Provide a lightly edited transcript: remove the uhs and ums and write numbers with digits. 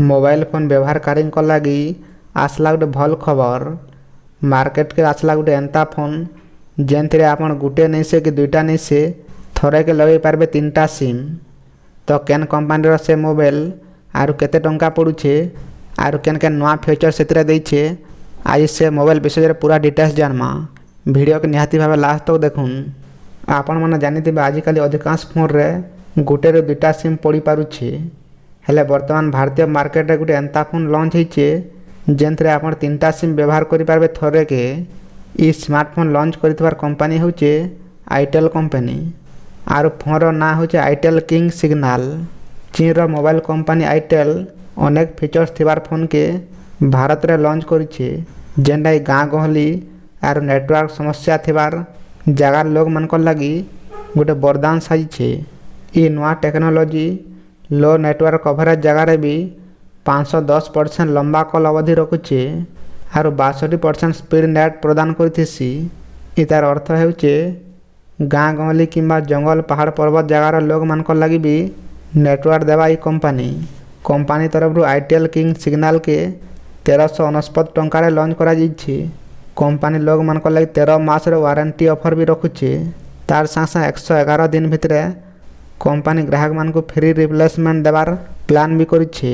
Mobile phone व्यवहारकारी लगी आसला गोटे भल खबर। मार्केट के आसला गोटे एंता फोन जेनथिरे आपण गुटे नहीं से कि दुईटा नहीं से थरे के लगे पारबे 3टा सिम। तो केन कंपनी से मोबाइल आरु केते टंका पड़ुछे आरु केन केन नवा फीचर से देछे आज से मोबाइल विषय पूरा डिटेल्स जानमा। वीडियो के निहाती भाव लास्ट तक देखुन। आपण मैंने जानी आजिकल अधिकांश फोन रे गुटे रे दुईटा सिम पड़ी पारुछे। हेले वर्तमान भारतीय मार्केट रे गुटे एंता फोन लॉन्च होइछे जेनथरे आपण 3टा सिम व्यवहार करि पारबे थरे के। ई स्मार्टफोन लॉन्च करितबार कंपनी होचे आईटेल कंपनी। आरो फोन रो ना होचे आईटेल किंग सिग्नल। चीन रो मोबाइल कंपनी आईटेल अनेक फीचर्स थिबार फोन के भारत रे लॉन्च करिछे जेनटा गाँ गहली आरो नेटवर्क समस्या थिबार जगार लोग मानकर लगी गोटे वरदान साजिछे। ई नवा टेक्नोलोजी लो नेटवर्क कवरेज जगार भी 510% लंबा कॉल अवधि रखुचे आरो 62% स्पीड नेट प्रदान करथिसी। इतार अर्थ हेउचे गाँ गहली किंबा जंगल पहाड़ पर्वत जगार लोग मानकर लगी भी नेटवर्क देवा ई कंपनी तरफ आईटेल किंग सिग्नल के 1369 टंकार लॉन्च करा जाइछे। कंपनी लोग मानकर लगी 13 मास वारंटी ऑफर भी रखुचे। तार साथ 111 दिन भितर कंपनी ग्राहक मान को फ्री रिप्लेसमेंट देवार प्लान भी करिछे।